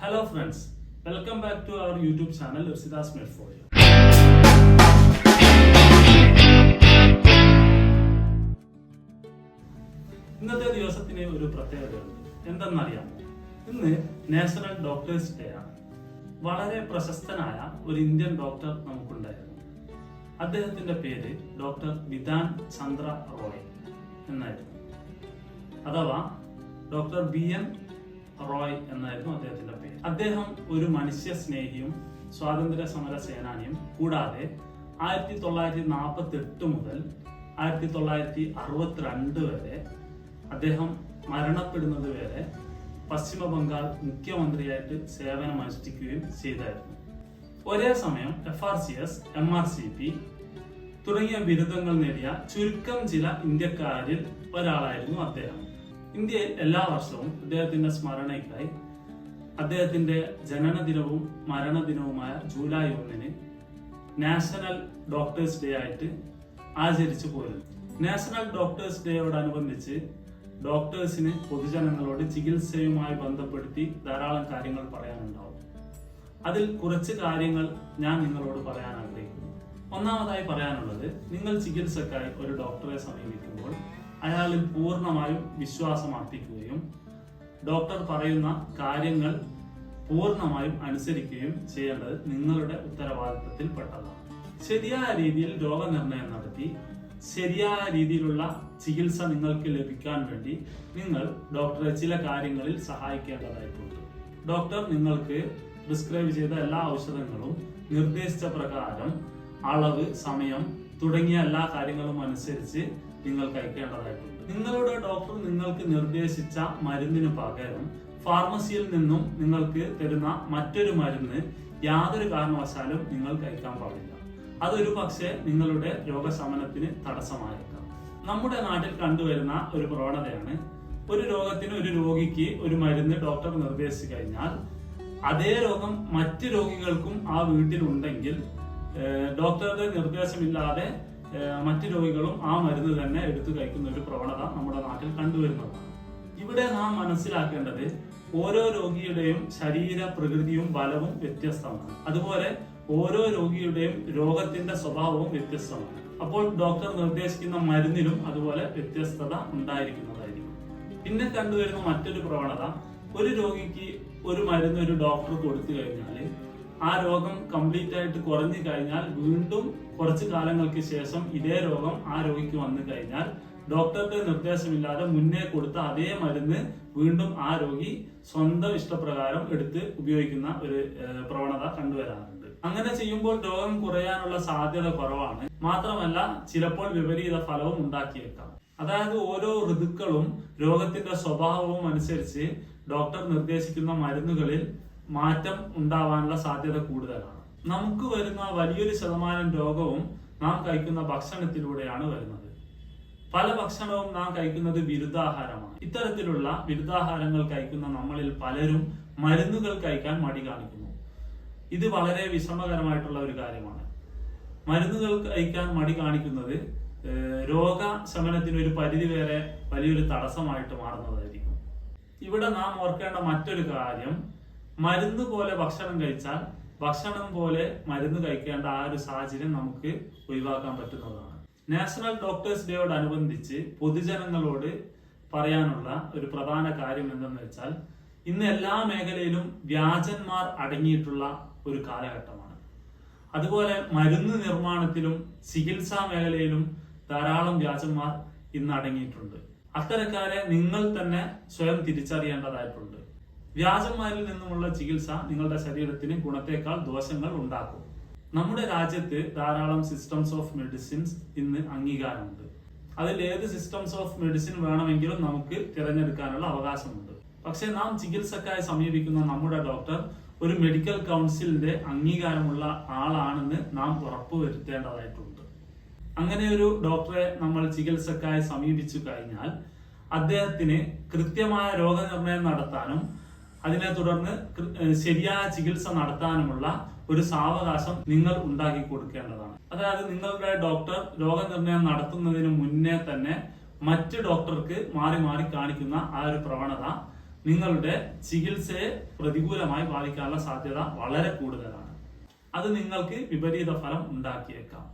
Hello friends, welcome back to our YouTube channel Ursidas Made For You. ഇന്നത്തെ ദിവസത്തിന് ഒരു പ്രത്യേകതയുണ്ട്. എന്തെന്നറിയാമോ? ഇന്ന് നാഷണൽ ഡോക്ടേഴ്സ് ഡേ ആണ്. വളരെ പ്രശസ്തനായ ഒരു ഇന്ത്യൻ ഡോക്ടർ നമുക്കുണ്ടായിരുന്നു. അദ്ദേഹത്തിന്റെ പേര് ഡോക്ടർ വിധാൻ ചന്ദ്ര റോയ് എന്നായിരുന്നു, അഥവാ ഡോക്ടർ BN റോയ് എന്നായിരുന്നു അദ്ദേഹത്തിന്റെ പേര്. അദ്ദേഹം ഒരു മനുഷ്യ സ്നേഹിയും സ്വാതന്ത്ര്യ സമര സേനാനിയും കൂടാതെ 1948 മുതൽ 1962 വരെ അദ്ദേഹം മരണപ്പെടുന്നത് വരെ പശ്ചിമ ബംഗാൾ മുഖ്യമന്ത്രിയായിട്ട് സേവനം അനുഷ്ഠിക്കുകയും ചെയ്തായിരുന്നു. ഒരേ സമയം FRCS, MRCP തുടങ്ങിയ ബിരുദങ്ങൾ നേടിയ ചുരുക്കം ചില ഇന്ത്യക്കാരിൽ ഒരാളായിരുന്നു അദ്ദേഹം. ഇന്ത്യയിൽ എല്ലാ വർഷവും അദ്ദേഹത്തിന്റെ സ്മരണയ്ക്കായി അദ്ദേഹത്തിന്റെ ജനനദിനവും മരണദിനവുമായ ജൂലൈ 1 നാഷണൽ ഡോക്ടേഴ്സ് ഡേ ആയിട്ട് ആചരിച്ചു പോരുന്നു. നാഷണൽ ഡോക്ടേഴ്സ് ഡേയോടനുബന്ധിച്ച് ഡോക്ടേഴ്സിന് പൊതുജനങ്ങളോട് ചികിത്സയുമായി ബന്ധപ്പെടുത്തി ധാരാളം കാര്യങ്ങൾ പറയാനുണ്ടാവും. അതിൽ കുറച്ച് കാര്യങ്ങൾ ഞാൻ നിങ്ങളോട് പറയാൻ ആഗ്രഹിക്കുന്നു. ഒന്നാമതായി പറയാനുള്ളത്, നിങ്ങൾ ചികിത്സക്കായി ഒരു ഡോക്ടറെ സമീപിക്കുമ്പോൾ അയാളിൽ പൂർണ്ണമായും വിശ്വാസം അർപ്പിക്കുകയും ഡോക്ടർ പറയുന്ന കാര്യങ്ങൾ പൂർണ്ണമായും അനുസരിക്കുകയും ചെയ്യേണ്ടത് നിങ്ങളുടെ ഉത്തരവാദിത്തത്തിൽപ്പെട്ടതാണ്. ശരിയായ രീതിയിൽ രോഗനിർണയം നടത്തി ശരിയായ രീതിയിലുള്ള ചികിത്സ നിങ്ങൾക്ക് ലഭിക്കാൻ വേണ്ടി നിങ്ങൾ ഡോക്ടറെ ചില കാര്യങ്ങളിൽ സഹായിക്കേണ്ടതായിട്ടുണ്ട്. ഡോക്ടർ നിങ്ങൾക്ക് പ്രിസ്ക്രൈബ് ചെയ്ത എല്ലാ ഔഷധങ്ങളും നിർദ്ദേശിച്ച പ്രകാരം അളവ്, സമയം തുടങ്ങിയ എല്ലാ കാര്യങ്ങളും അനുസരിച്ച് നിങ്ങൾ കഴിക്കേണ്ടതായിട്ടുണ്ട്. നിങ്ങളുടെ ഡോക്ടർ നിങ്ങൾക്ക് നിർദ്ദേശിച്ച മരുന്നിന് പകരം ഫാർമസിയിൽ നിന്നും നിങ്ങൾക്ക് തരുന്ന മറ്റൊരു മരുന്ന് യാതൊരു കാരണവശാലും നിങ്ങൾ കഴിക്കാൻ പാടില്ല. അതൊരു പക്ഷേ നിങ്ങളുടെ രോഗശമനത്തിന് തടസ്സമായേക്കാം. നമ്മുടെ നാട്ടിൽ കണ്ടുവരുന്ന ഒരു പ്രവണതയാണ്, ഒരു രോഗത്തിന് ഒരു രോഗിക്ക് ഒരു മരുന്ന് ഡോക്ടർ നിർദ്ദേശിച്ചു കഴിഞ്ഞാൽ അതേ രോഗം മറ്റ് രോഗികൾക്കും ആ വീട്ടിലുണ്ടെങ്കിൽ ഡോക്ടറുടെ നിർദ്ദേശമില്ലാതെ മറ്റു രോഗികളും ആ മരുന്ന് തന്നെ എടുത്തു കഴിക്കുന്ന ഒരു പ്രവണത നമ്മുടെ നാട്ടിൽ കണ്ടുവരുന്നതാണ്. ഇവിടെ നാം മനസ്സിലാക്കേണ്ടത്, ഓരോ രോഗിയുടെയും ശരീര പ്രകൃതിയും ബലവും വ്യത്യസ്തമാണ്. അതുപോലെ ഓരോ രോഗിയുടെയും രോഗത്തിന്റെ സ്വഭാവവും വ്യത്യസ്തമാണ്. അപ്പോൾ ഡോക്ടർ നിർദ്ദേശിക്കുന്ന മരുന്നിലും അതുപോലെ വ്യത്യസ്തത ഉണ്ടായിരിക്കുന്നതായിരിക്കും. പിന്നെ കണ്ടുവരുന്ന മറ്റൊരു പ്രവണത, ഒരു രോഗിക്ക് ഒരു മരുന്ന് ഒരു ഡോക്ടർ കൊടുത്തു കഴിഞ്ഞാൽ ആ രോഗം കംപ്ലീറ്റ് ആയിട്ട് കുറഞ്ഞു കഴിഞ്ഞാൽ വീണ്ടും കുറച്ചു കാലങ്ങൾക്ക് ശേഷം ഇതേ രോഗം ആ രോഗിക്ക് വന്നു കഴിഞ്ഞാൽ ഡോക്ടറുടെ നിർദ്ദേശമില്ലാതെ മുന്നേ കൊടുത്ത അതേ മരുന്ന് വീണ്ടും ആ രോഗി സ്വന്തം ഇഷ്ടപ്രകാരം എടുത്ത് ഉപയോഗിക്കുന്ന ഒരു പ്രവണത കണ്ടുവരാറുണ്ട്. അങ്ങനെ ചെയ്യുമ്പോൾ രോഗം കുറയാനുള്ള സാധ്യത കുറവാണ്. മാത്രമല്ല, ചിലപ്പോൾ വിപരീത ഫലവും ഉണ്ടാക്കിയേക്കാം. അതായത് ഓരോ ഋതുക്കളും രോഗത്തിന്റെ സ്വഭാവവും അനുസരിച്ച് ഡോക്ടർ നിർദ്ദേശിക്കുന്ന മരുന്നുകളിൽ മാറ്റം ഉണ്ടാവാനുള്ള സാധ്യത കൂടുതലാണ്. നമുക്ക് വരുന്ന വലിയൊരു ശതമാനം രോഗവും നാം കഴിക്കുന്ന ഭക്ഷണത്തിലൂടെയാണ് വരുന്നത്. പല ഭക്ഷണവും നാം കഴിക്കുന്നത് വിരുദ്ധാഹാരമാണ്. ഇത്തരത്തിലുള്ള വിരുദ്ധാഹാരങ്ങൾ കഴിക്കുന്ന നമ്മളിൽ പലരും മരുന്നുകൾ കഴിക്കാൻ മടി കാണിക്കുന്നു. ഇത് വളരെ വിഷമകരമായിട്ടുള്ള ഒരു കാര്യമാണ്. മരുന്നുകൾ കഴിക്കാൻ മടി കാണിക്കുന്നത് രോഗശമനത്തിന് ഒരു പരിധി വരെ വലിയൊരു തടസ്സമായിട്ട് മാറുന്നതായിരിക്കും. ഇവിടെ നാം ഓർക്കേണ്ട മറ്റൊരു കാര്യം, മരുന്ന് പോലെ ഭക്ഷണം കഴിച്ചാൽ ഭക്ഷണം പോലെ മരുന്ന് കഴിക്കേണ്ട ആ ഒരു സാഹചര്യം നമുക്ക് ഒഴിവാക്കാൻ പറ്റുന്നതാണ്. നാഷണൽ ഡോക്ടേഴ്സ് ഡേയോടനുബന്ധിച്ച് പൊതുജനങ്ങളോട് പറയാനുള്ള ഒരു പ്രധാന കാര്യം എന്തെന്ന് വെച്ചാൽ, ഇന്ന് എല്ലാ മേഖലയിലും വ്യാജന്മാർ അടങ്ങിയിട്ടുള്ള ഒരു കാലഘട്ടമാണ്. അതുപോലെ മരുന്ന് നിർമ്മാണത്തിലും ചികിത്സാ മേഖലയിലും ധാരാളം വ്യാജന്മാർ ഇന്ന് അടങ്ങിയിട്ടുണ്ട്. അത്തരക്കാരെ നിങ്ങൾ തന്നെ സ്വയം തിരിച്ചറിയേണ്ടതായിട്ടുണ്ട്. വ്യാജന്മാരിൽ നിന്നുമുള്ള ചികിത്സ നിങ്ങളുടെ ശരീരത്തിന് ഗുണത്തേക്കാൾ ദോഷങ്ങൾ ഉണ്ടാക്കും. നമ്മുടെ രാജ്യത്ത് ധാരാളം സിസ്റ്റംസ് ഓഫ് മെഡിസിൻസ് ഇന്ന് അംഗീകാരമുണ്ട്. അതിൽ ഏത് സിസ്റ്റംസ് ഓഫ് മെഡിസിൻ വേണമെങ്കിലും നമുക്ക് തിരഞ്ഞെടുക്കാനുള്ള അവകാശമുണ്ട്. പക്ഷെ നാം ചികിത്സക്കായി സമീപിക്കുന്ന നമ്മുടെ ഡോക്ടർ ഒരു മെഡിക്കൽ കൗൺസിലിന്റെ അംഗീകാരമുള്ള ആളാണെന്ന് നാം ഉറപ്പുവരുത്തേണ്ടതായിട്ടുണ്ട്. അങ്ങനെ ഒരു ഡോക്ടറെ നമ്മൾ ചികിത്സക്കായി സമീപിച്ചു കഴിഞ്ഞാൽ അദ്ദേഹത്തിന് കൃത്യമായ രോഗനിർണയം നടത്താനും അതിനെ തുടർന്ന് ശരിയായ ചികിത്സ നടത്താനുമുള്ള ഒരു സാവകാശം നിങ്ങൾ ഉണ്ടാക്കി കൊടുക്കേണ്ടതാണ്. അതായത് നിങ്ങളുടെ ഡോക്ടർ രോഗനിർണയം നടത്തുന്നതിന് മുന്നേ തന്നെ മറ്റ് ഡോക്ടർക്ക് മാറി മാറി കാണിക്കുന്ന ആ ഒരു പ്രവണത നിങ്ങളുടെ ചികിത്സയെ പ്രതികൂലമായി ബാധിക്കാനുള്ള സാധ്യത വളരെ കൂടുതലാണ്. അത് നിങ്ങൾക്ക് വിപരീത ഫലം ഉണ്ടാക്കിയേക്കാം.